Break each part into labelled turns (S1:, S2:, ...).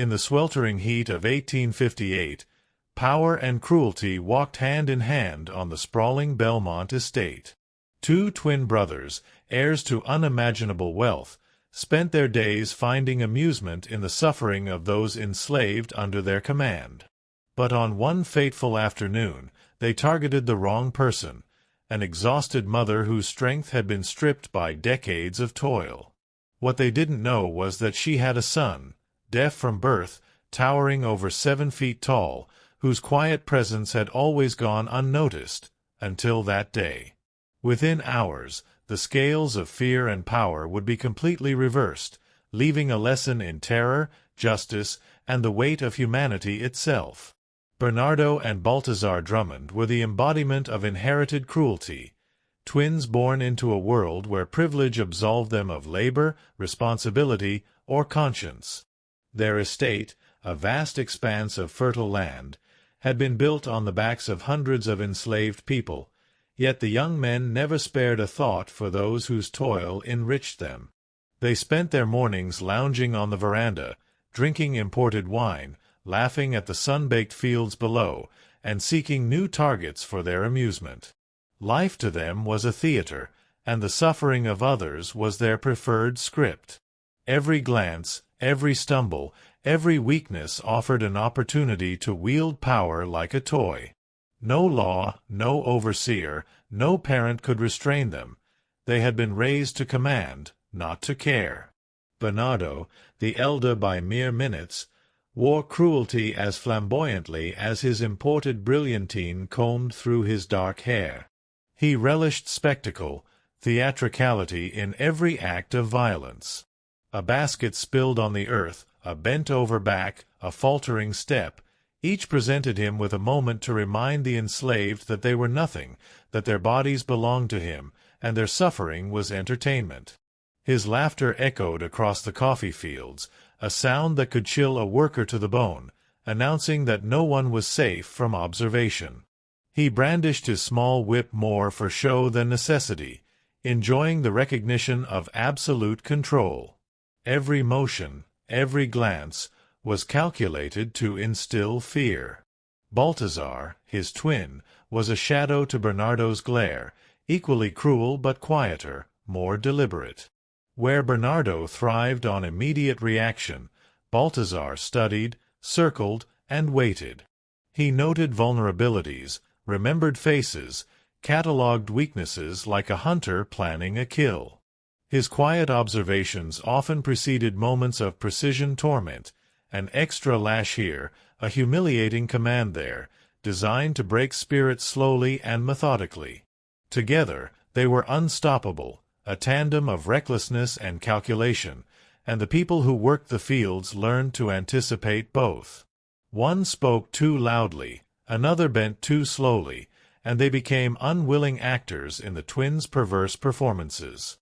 S1: In the sweltering heat of 1858, power and cruelty walked hand in hand on the sprawling Belmont estate. Two twin brothers, heirs to unimaginable wealth, spent their days finding amusement in the suffering of those enslaved under their command. But on one fateful afternoon, they targeted the wrong person, an exhausted mother whose strength had been stripped by decades of toil. What they didn't know was that she had a son, deaf from birth, towering over 7 feet tall, whose quiet presence had always gone unnoticed, until that day. Within hours, the scales of fear and power would be completely reversed, leaving a lesson in terror, justice, and the weight of humanity itself. Bernardo and Balthazar Drummond were the embodiment of inherited cruelty, twins born into a world where privilege absolved them of labor, responsibility, or conscience. Their estate, a vast expanse of fertile land, had been built on the backs of hundreds of enslaved people, yet the young men never spared a thought for those whose toil enriched them. They spent their mornings lounging on the veranda, drinking imported wine, laughing at the sun-baked fields below, and seeking new targets for their amusement. Life to them was a theater, and the suffering of others was their preferred script. Every glance, every stumble, every weakness offered an opportunity to wield power like a toy. No law, no overseer, no parent could restrain them. They had been raised to command, not to care. Bernardo, the elder by mere minutes, wore cruelty as flamboyantly as his imported brilliantine combed through his dark hair. He relished spectacle, theatricality in every act of violence. A basket spilled on the earth, a bent-over back, a faltering step, each presented him with a moment to remind the enslaved that they were nothing, that their bodies belonged to him, and their suffering was entertainment. His laughter echoed across the coffee fields, a sound that could chill a worker to the bone, announcing that no one was safe from observation. He brandished his small whip more for show than necessity, enjoying the recognition of absolute control. Every motion, every glance, was calculated to instill fear. Balthazar, his twin, was a shadow to Bernardo's glare, equally cruel but quieter, more deliberate. Where Bernardo thrived on immediate reaction, Balthazar studied, circled, and waited. He noted vulnerabilities, remembered faces, catalogued weaknesses like a hunter planning a kill. His quiet observations often preceded moments of precision torment, an extra lash here, a humiliating command there, designed to break spirit slowly and methodically. Together, they were unstoppable, a tandem of recklessness and calculation, and the people who worked the fields learned to anticipate both. One spoke too loudly, another bent too slowly, and they became unwilling actors in the twins' perverse performances.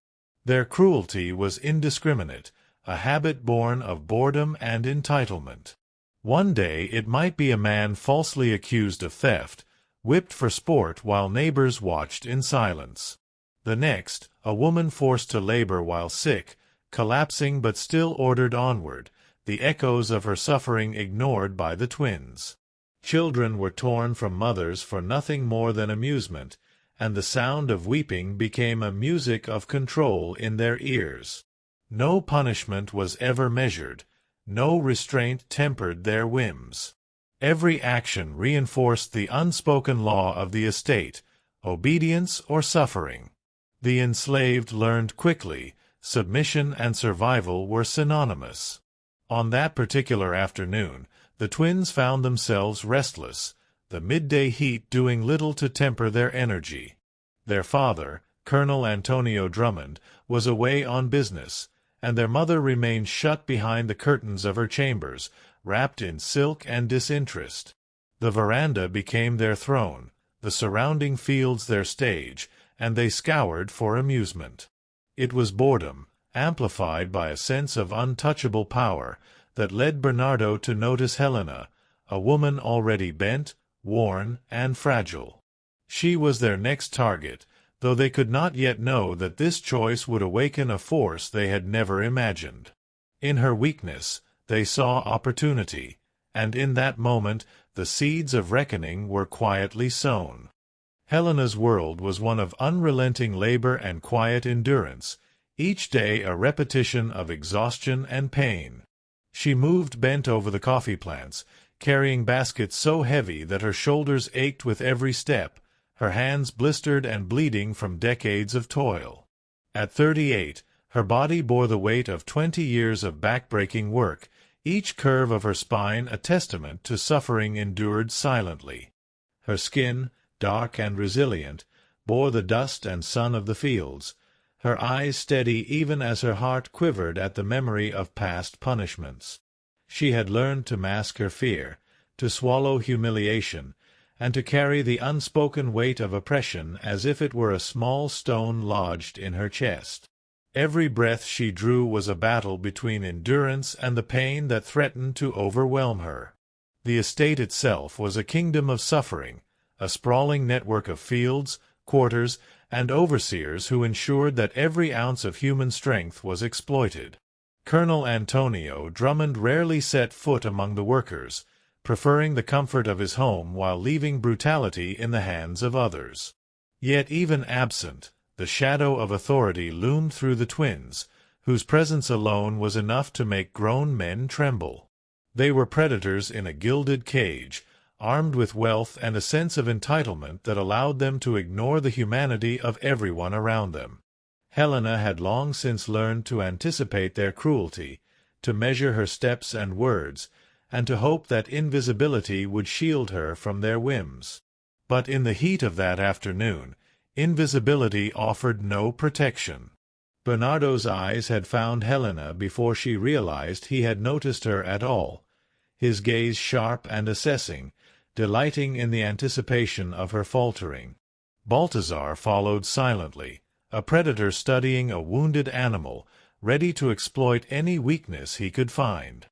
S1: Their cruelty was indiscriminate, a habit born of boredom and entitlement. One day it might be a man falsely accused of theft, whipped for sport while neighbors watched in silence. The next, a woman forced to labor while sick, collapsing but still ordered onward, the echoes of her suffering ignored by the twins. Children were torn from mothers for nothing more than amusement, and the sound of weeping became a music of control in their ears. No punishment was ever measured, no restraint tempered their whims. Every action reinforced the unspoken law of the estate, obedience or suffering. The enslaved learned quickly, submission and survival were synonymous. On that particular afternoon, the twins found themselves restless, the midday heat doing little to temper their energy. Their father, Colonel Antonio Drummond, was away on business, and their mother remained shut behind the curtains of her chambers, wrapped in silk and disinterest. The veranda became their throne, the surrounding fields their stage, and they scoured for amusement. It was boredom, amplified by a sense of untouchable power, that led Bernardo to notice Helena, a woman already bent, worn, and fragile. She was their next target, though they could not yet know that this choice would awaken a force they had never imagined. In her weakness, They saw opportunity, and in that moment the seeds of reckoning were quietly sown. Helena's world was one of unrelenting labor and quiet endurance, each day a repetition of exhaustion and pain. She moved bent over the coffee plants, carrying baskets so heavy that her shoulders ached with every step, her hands blistered and bleeding from decades of toil. At 38, her body bore the weight of 20 years of back-breaking work, each curve of her spine a testament to suffering endured silently. Her skin, dark and resilient, bore the dust and sun of the fields, her eyes steady even as her heart quivered at the memory of past punishments. She had learned to mask her fear, to swallow humiliation, and to carry the unspoken weight of oppression as if it were a small stone lodged in her chest. Every breath she drew was a battle between endurance and the pain that threatened to overwhelm her. The estate itself was a kingdom of suffering, a sprawling network of fields, quarters, and overseers who ensured that every ounce of human strength was exploited. Colonel Antonio Drummond rarely set foot among the workers, preferring the comfort of his home while leaving brutality in the hands of others. Yet even absent, the shadow of authority loomed through the twins, whose presence alone was enough to make grown men tremble. They were predators in a gilded cage, armed with wealth and a sense of entitlement that allowed them to ignore the humanity of everyone around them. Helena had long since learned to anticipate their cruelty, to measure her steps and words, and to hope that invisibility would shield her from their whims. But in the heat of that afternoon, invisibility offered no protection. Bernardo's eyes had found Helena before she realized he had noticed her at all, his gaze sharp and assessing, delighting in the anticipation of her faltering. Balthazar followed silently, a predator studying a wounded animal, ready to exploit any weakness he could find.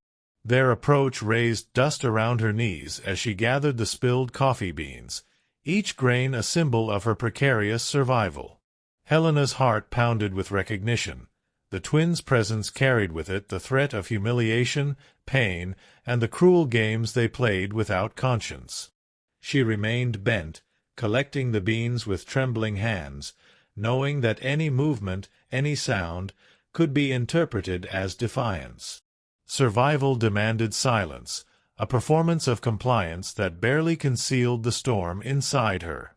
S1: Their approach raised dust around her knees as she gathered the spilled coffee beans, each grain a symbol of her precarious survival. Helena's heart pounded with recognition. The twins' presence carried with it the threat of humiliation, pain, and the cruel games they played without conscience. She remained bent, collecting the beans with trembling hands, knowing that any movement, any sound, could be interpreted as defiance. Survival demanded silence, a performance of compliance that barely concealed the storm inside her.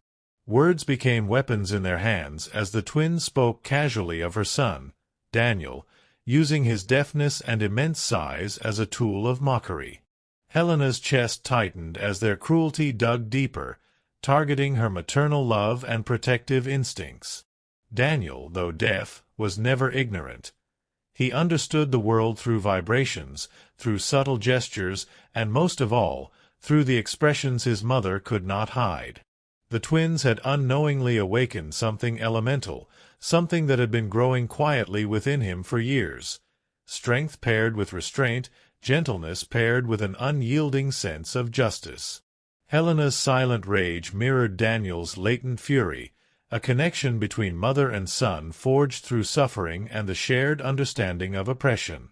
S1: Words became weapons in their hands as the twins spoke casually of her son, Daniel, using his deafness and immense size as a tool of mockery. Helena's chest tightened as their cruelty dug deeper, targeting her maternal love and protective instincts. Daniel, though deaf, was never ignorant. He understood the world through vibrations, through subtle gestures, and most of all, through the expressions his mother could not hide. The twins had unknowingly awakened something elemental, something that had been growing quietly within him for years. Strength paired with restraint, gentleness paired with an unyielding sense of justice. Helena's silent rage mirrored Daniel's latent fury, a connection between mother and son forged through suffering and the shared understanding of oppression.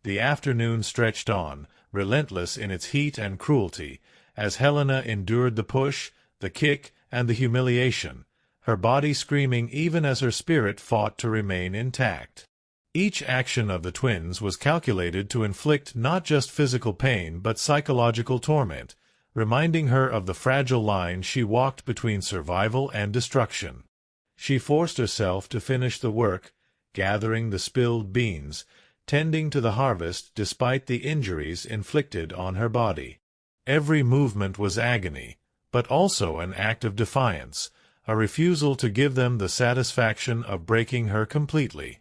S1: The afternoon stretched on, relentless in its heat and cruelty, as Helena endured the push, the kick, and the humiliation, her body screaming even as her spirit fought to remain intact. Each action of the twins was calculated to inflict not just physical pain but psychological torment, reminding her of the fragile line she walked between survival and destruction. She forced herself to finish the work, gathering the spilled beans, tending to the harvest despite the injuries inflicted on her body. Every movement was agony, but also an act of defiance, a refusal to give them the satisfaction of breaking her completely.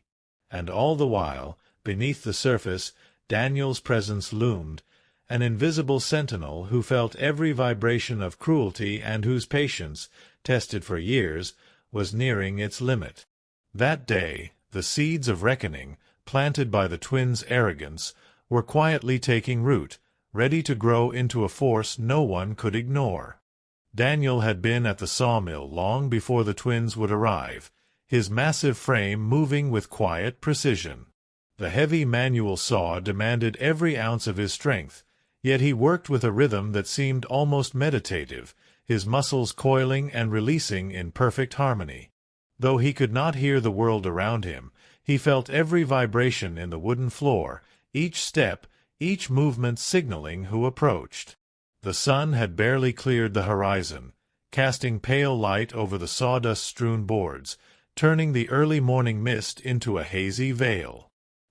S1: And all the while, beneath the surface, Daniel's presence loomed, an invisible sentinel who felt every vibration of cruelty and whose patience, tested for years, was nearing its limit. That day, the seeds of reckoning, planted by the twins' arrogance, were quietly taking root, ready to grow into a force no one could ignore. Daniel had been at the sawmill long before the twins would arrive, his massive frame moving with quiet precision. The heavy manual saw demanded every ounce of his strength, yet he worked with a rhythm that seemed almost meditative, his muscles coiling and releasing in perfect harmony. Though he could not hear the world around him, he felt every vibration in the wooden floor, each step, each movement signaling who approached. The sun had barely cleared the horizon, casting pale light over the sawdust-strewn boards, turning the early morning mist into a hazy veil.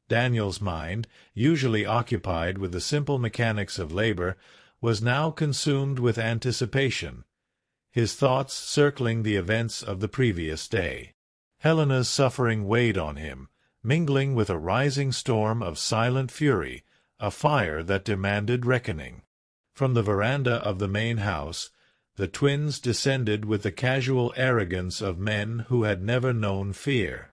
S1: Daniel's mind, usually occupied with the simple mechanics of labor, was now consumed with anticipation, his thoughts circling the events of the previous day. Helena's suffering weighed on him, mingling with a rising storm of silent fury, a fire that demanded reckoning. From the veranda of the main house, the twins descended with the casual arrogance of men who had never known fear.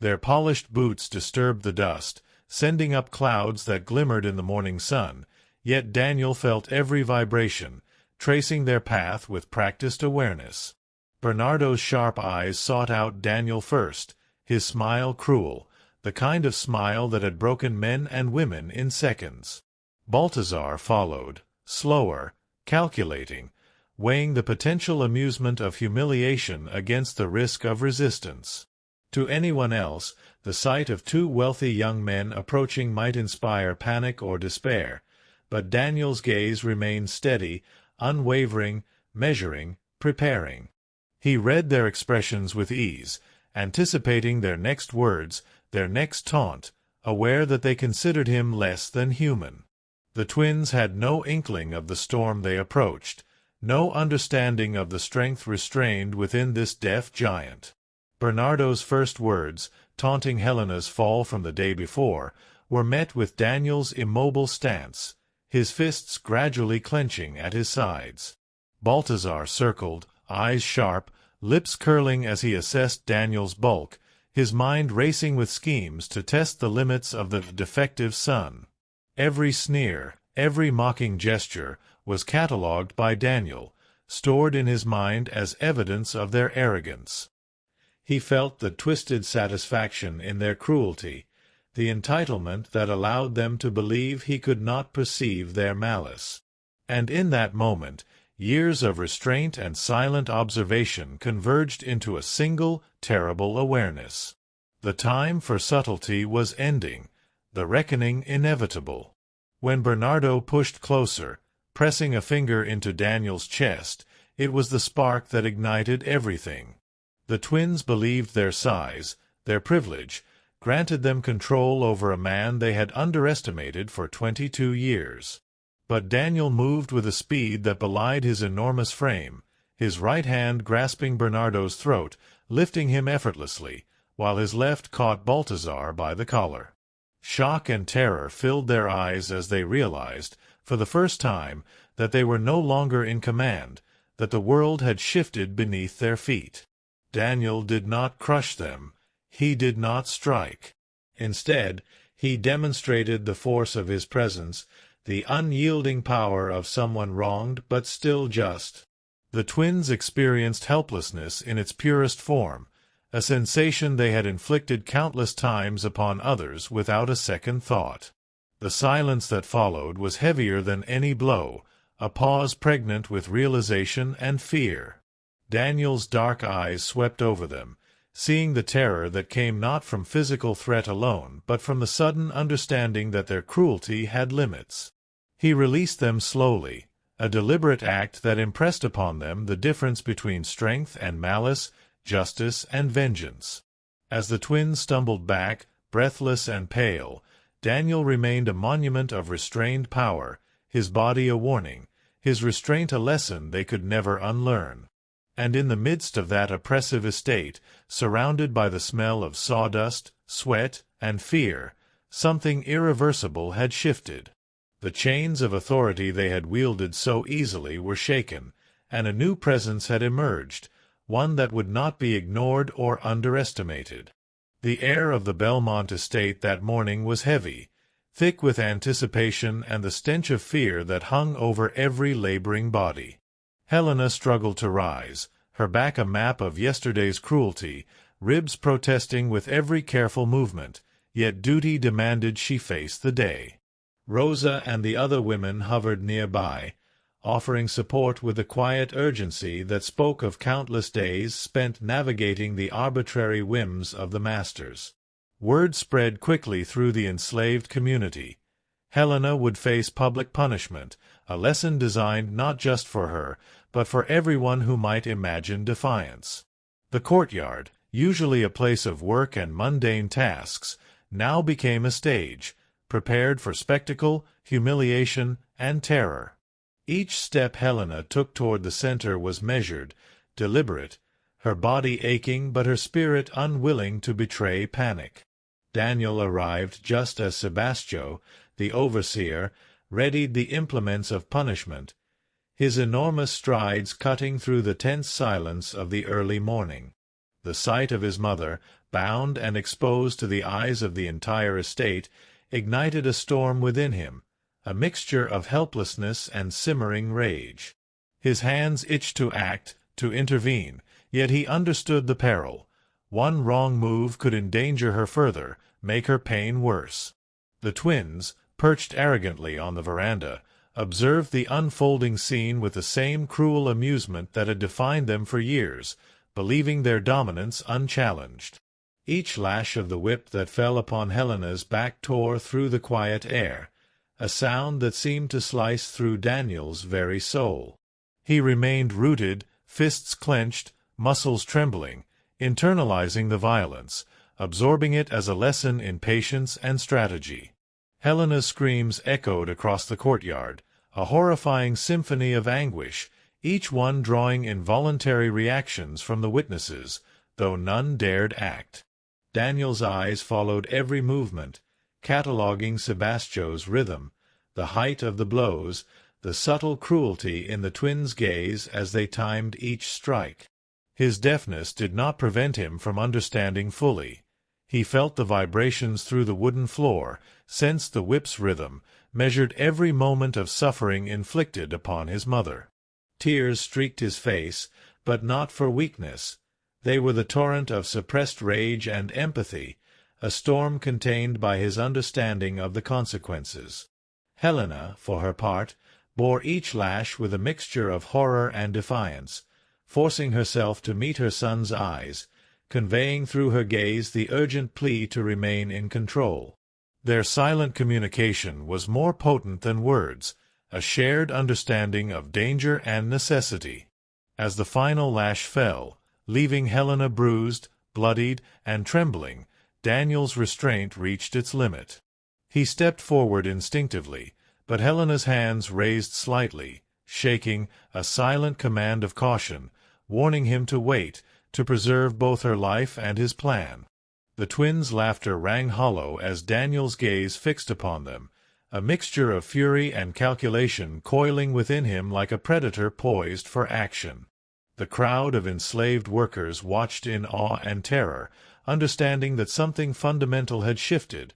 S1: Their polished boots disturbed the dust, sending up clouds that glimmered in the morning sun, yet Daniel felt every vibration, tracing their path with practiced awareness. Bernardo's sharp eyes sought out Daniel first, his smile cruel, the kind of smile that had broken men and women in seconds. Balthazar followed, slower, calculating, weighing the potential amusement of humiliation against the risk of resistance. To anyone else, the sight of two wealthy young men approaching might inspire panic or despair, but Daniel's gaze remained steady, unwavering, measuring, preparing. He read their expressions with ease, anticipating their next words, their next taunt, aware that they considered him less than human. The twins had no inkling of the storm they approached, no understanding of the strength restrained within this deaf giant. Bernardo's first words, taunting Helena's fall from the day before, were met with Daniel's immobile stance, his fists gradually clenching at his sides. Balthazar circled, eyes sharp, lips curling as he assessed Daniel's bulk, his mind racing with schemes to test the limits of the defective son. Every sneer, every mocking gesture, was catalogued by Daniel, stored in his mind as evidence of their arrogance. He felt the twisted satisfaction in their cruelty, the entitlement that allowed them to believe he could not perceive their malice. And in that moment, years of restraint and silent observation converged into a single, terrible awareness. The time for subtlety was ending, the reckoning inevitable. When Bernardo pushed closer, pressing a finger into Daniel's chest, it was the spark that ignited everything. The twins believed their size, their privilege, granted them control over a man they had underestimated for 22 years. But Daniel moved with a speed that belied his enormous frame, his right hand grasping Bernardo's throat, lifting him effortlessly, while his left caught Balthazar by the collar. Shock and terror filled their eyes as they realized, for the first time, that they were no longer in command, that the world had shifted beneath their feet. Daniel did not crush them. He did not strike. Instead, he demonstrated the force of his presence, the unyielding power of someone wronged but still just. The twins experienced helplessness in its purest form, a sensation they had inflicted countless times upon others without a second thought. The silence that followed was heavier than any blow, a pause pregnant with realization and fear. Daniel's dark eyes swept over them, seeing the terror that came not from physical threat alone, but from the sudden understanding that their cruelty had limits. He released them slowly, a deliberate act that impressed upon them the difference between strength and malice, justice and vengeance. As the twins stumbled back, breathless and pale, Daniel remained a monument of restrained power, his body a warning, his restraint a lesson they could never unlearn. And in the midst of that oppressive estate, surrounded by the smell of sawdust, sweat, and fear, something irreversible had shifted. The chains of authority they had wielded so easily were shaken, and a new presence had emerged, one that would not be ignored or underestimated. The air of the Belmont estate that morning was heavy, thick with anticipation and the stench of fear that hung over every laboring body. Helena struggled to rise, her back a map of yesterday's cruelty, ribs protesting with every careful movement, yet duty demanded she face the day. Rosa and the other women hovered nearby, offering support with a quiet urgency that spoke of countless days spent navigating the arbitrary whims of the masters. Word spread quickly through the enslaved community. Helena would face public punishment, a lesson designed not just for her, but for everyone who might imagine defiance. The courtyard, usually a place of work and mundane tasks, now became a stage, prepared for spectacle, humiliation, and terror. Each step Helena took toward the center was measured, deliberate, her body aching but her spirit unwilling to betray panic. Daniel arrived just as Sebastio, the overseer, readied the implements of punishment, his enormous strides cutting through the tense silence of the early morning. The sight of his mother, bound and exposed to the eyes of the entire estate, ignited a storm within him, a mixture of helplessness and simmering rage. His hands itched to act, to intervene, yet he understood the peril. One wrong move could endanger her further, make her pain worse. The twins, perched arrogantly on the veranda, observed the unfolding scene with the same cruel amusement that had defined them for years, believing their dominance unchallenged. Each lash of the whip that fell upon Helena's back tore through the quiet air, a sound that seemed to slice through Daniel's very soul. He remained rooted, fists clenched, muscles trembling, internalizing the violence, absorbing it as a lesson in patience and strategy. Helena's screams echoed across the courtyard, a horrifying symphony of anguish, each one drawing involuntary reactions from the witnesses, though none dared act. Daniel's eyes followed every movement, cataloguing Sebastio's rhythm, the height of the blows, the subtle cruelty in the twins' gaze as they timed each strike. His deafness did not prevent him from understanding fully. He felt the vibrations through the wooden floor, sensed the whip's rhythm, measured every moment of suffering inflicted upon his mother. Tears streaked his face, but not for weakness. They were the torrent of suppressed rage and empathy, a storm contained by his understanding of the consequences. Helena, for her part, bore each lash with a mixture of horror and defiance, forcing herself to meet her son's eyes, conveying through her gaze the urgent plea to remain in control. Their silent communication was more potent than words, a shared understanding of danger and necessity. As the final lash fell, leaving Helena bruised, bloodied, and trembling, Daniel's restraint reached its limit. He stepped forward instinctively, but Helena's hands raised slightly, shaking, a silent command of caution, warning him to wait, to preserve both her life and his plan. The twins' laughter rang hollow as Daniel's gaze fixed upon them, a mixture of fury and calculation coiling within him like a predator poised for action. The crowd of enslaved workers watched in awe and terror, understanding that something fundamental had shifted.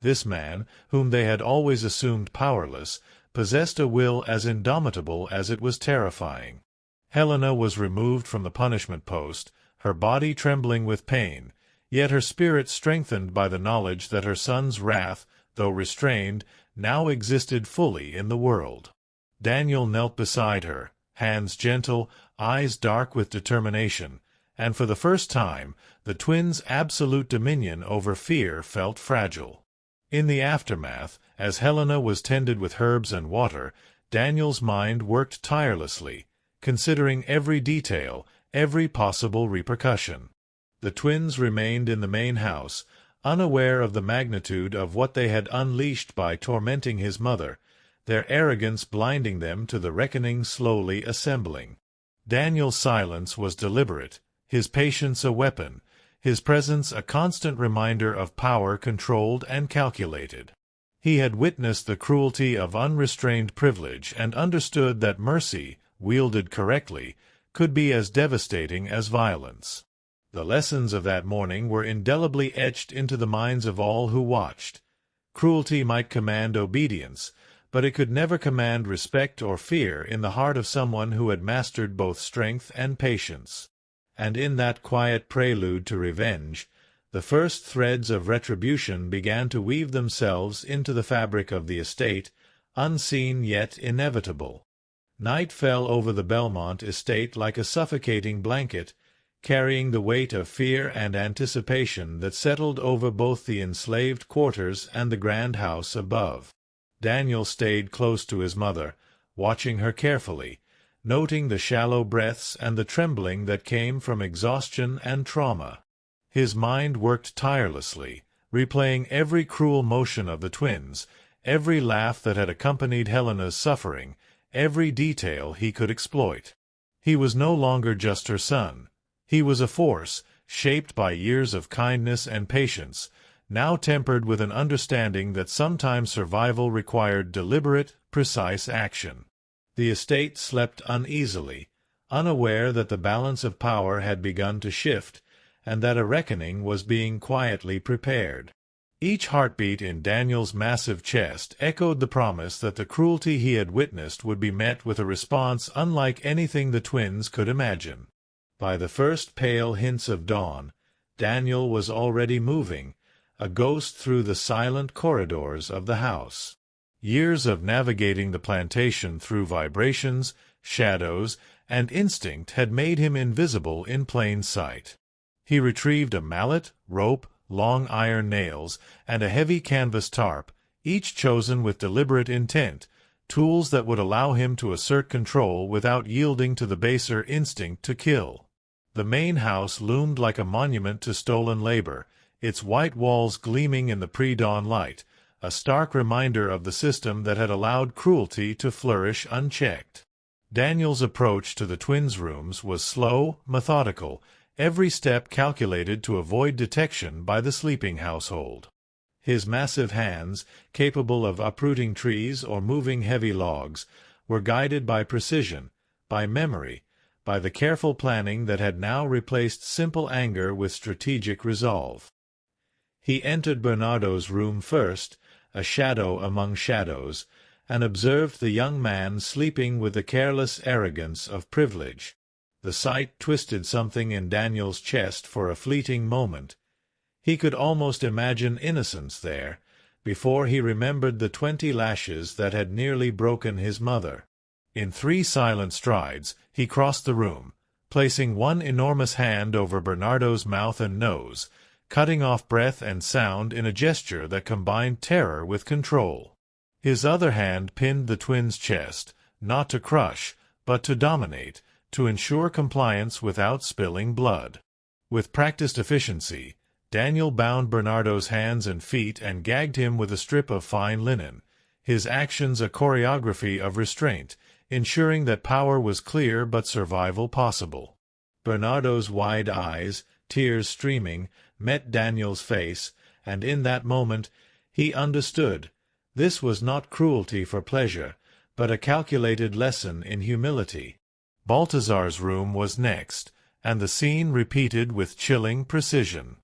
S1: This man, whom they had always assumed powerless, possessed a will as indomitable as it was terrifying. Helena was removed from the punishment post, her body trembling with pain, yet her spirit strengthened by the knowledge that her son's wrath, though restrained, now existed fully in the world. Daniel knelt beside her, hands gentle, eyes dark with determination, and for the first time the twins' absolute dominion over fear felt fragile. In the aftermath, as Helena was tended with herbs and water, Daniel's mind worked tirelessly, considering every detail, every possible repercussion. The twins remained in the main house, unaware of the magnitude of what they had unleashed by tormenting his mother, their arrogance blinding them to the reckoning slowly assembling. Daniel's silence was deliberate, his patience a weapon, his presence a constant reminder of power controlled and calculated. He had witnessed the cruelty of unrestrained privilege and understood that mercy, wielded correctly, could be as devastating as violence. The lessons of that morning were indelibly etched into the minds of all who watched. Cruelty might command obedience, but it could never command respect or fear in the heart of someone who had mastered both strength and patience. And in that quiet prelude to revenge, The first threads of retribution began to weave themselves into the fabric of the estate, unseen yet inevitable. Night fell over the Belmont estate like a suffocating blanket, carrying the weight of fear and anticipation that settled over both the enslaved quarters and the grand house above. Daniel stayed close to his mother, watching her carefully, noting the shallow breaths and the trembling that came from exhaustion and trauma. His mind worked tirelessly, replaying every cruel motion of the twins, every laugh that had accompanied Helena's suffering, every detail he could exploit. He was no longer just her son. He was a force, shaped by years of kindness and patience, now tempered with an understanding that sometimes survival required deliberate, precise action. The estate slept uneasily, unaware that the balance of power had begun to shift, and that a reckoning was being quietly prepared. Each heartbeat in Daniel's massive chest echoed the promise that the cruelty he had witnessed would be met with a response unlike anything the twins could imagine. By the first pale hints of dawn, Daniel was already moving, a ghost through the silent corridors of the house. Years of navigating the plantation through vibrations, shadows, and instinct had made him invisible in plain sight. He retrieved a mallet, rope, long iron nails, and a heavy canvas tarp, each chosen with deliberate intent, tools that would allow him to assert control without yielding to the baser instinct to kill. The main house loomed like a monument to stolen labor, its white walls gleaming in the pre-dawn light, a stark reminder of the system that had allowed cruelty to flourish unchecked. Daniel's approach to the twins' rooms was slow, methodical, every step calculated to avoid detection by the sleeping household. His massive hands, capable of uprooting trees or moving heavy logs, were guided by precision, by memory, by the careful planning that had now replaced simple anger with strategic resolve. He entered Bernardo's room first, a shadow among shadows, and observed the young man sleeping with the careless arrogance of privilege. The sight twisted something in Daniel's chest for a fleeting moment. He could almost imagine innocence there, before he remembered the 20 lashes that had nearly broken his mother. In 3 silent strides, he crossed the room, placing one enormous hand over Bernardo's mouth and nose, cutting off breath and sound in a gesture that combined terror with control. His other hand pinned the twins' chest, not to crush, but to dominate, to ensure compliance without spilling blood. With practiced efficiency, Daniel bound Bernardo's hands and feet and gagged him with a strip of fine linen, his actions a choreography of restraint, ensuring that power was clear but survival possible. Bernardo's wide eyes, tears streaming, met Daniel's face, and in that moment he understood. This was not cruelty for pleasure, but a calculated lesson in humility. Balthazar's room was next, and the scene repeated with chilling precision.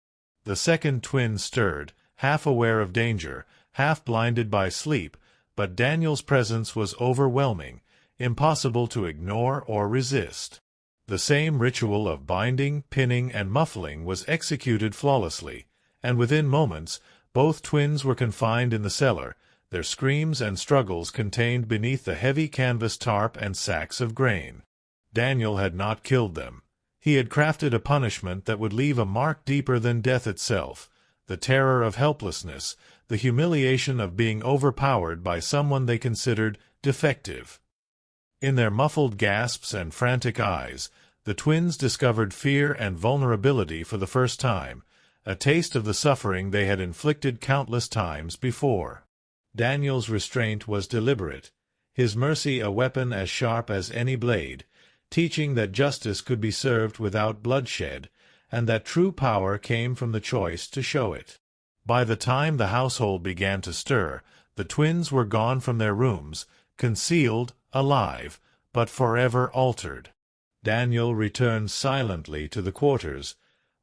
S1: The second twin stirred, half aware of danger, half blinded by sleep, but Daniel's presence was overwhelming, impossible to ignore or resist. The same ritual of binding, pinning, and muffling was executed flawlessly, and within moments both twins were confined in the cellar, their screams and struggles contained beneath the heavy canvas tarp and sacks of grain. Daniel had not killed them. He had crafted a punishment that would leave a mark deeper than death itself, the terror of helplessness, the humiliation of being overpowered by someone they considered defective. In their muffled gasps and frantic eyes, the twins discovered fear and vulnerability for the first time, a taste of the suffering they had inflicted countless times before. Daniel's restraint was deliberate, his mercy a weapon as sharp as any blade, teaching that justice could be served without bloodshed, and that true power came from the choice to show it. By the time the household began to stir, the twins were gone from their rooms, concealed, alive, but forever altered. Daniel returned silently to the quarters,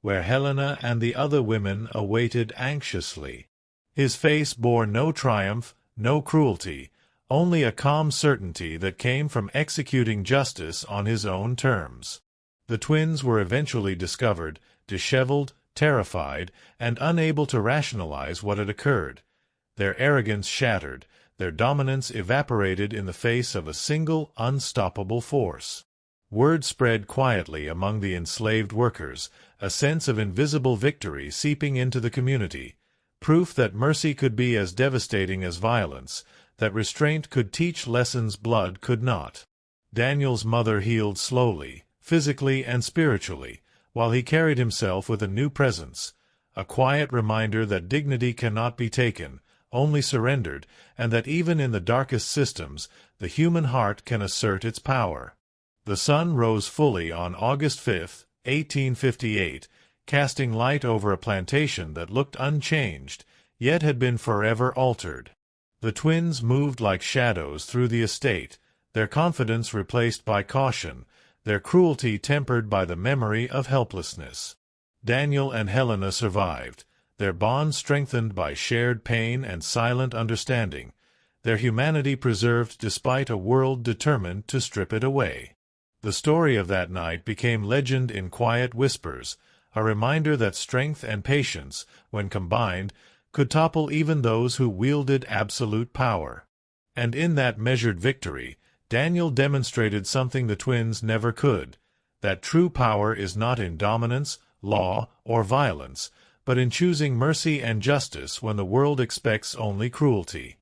S1: where Helena and the other women awaited anxiously. His face bore no triumph, no cruelty, only a calm certainty that came from executing justice on his own terms. The twins were eventually discovered, disheveled, terrified, and unable to rationalize what had occurred. Their arrogance shattered, their dominance evaporated in the face of a single, unstoppable force. Word spread quietly among the enslaved workers, a sense of invisible victory seeping into the community, proof that mercy could be as devastating as violence, that restraint could teach lessons blood could not. Daniel's mother healed slowly, physically and spiritually, while he carried himself with a new presence, a quiet reminder that dignity cannot be taken, only surrendered, and that even in the darkest systems, the human heart can assert its power. The sun rose fully on August 5, 1858, casting light over a plantation that looked unchanged, yet had been forever altered. The twins moved like shadows through the estate, their confidence replaced by caution, their cruelty tempered by the memory of helplessness. Daniel and Helena survived, their bond strengthened by shared pain and silent understanding, their humanity preserved despite a world determined to strip it away. The story of that night became legend in quiet whispers, a reminder that strength and patience, when combined, could topple even those who wielded absolute power. And in that measured victory, Daniel demonstrated something the twins never could, that true power is not in dominance, law, or violence, but in choosing mercy and justice when the world expects only cruelty.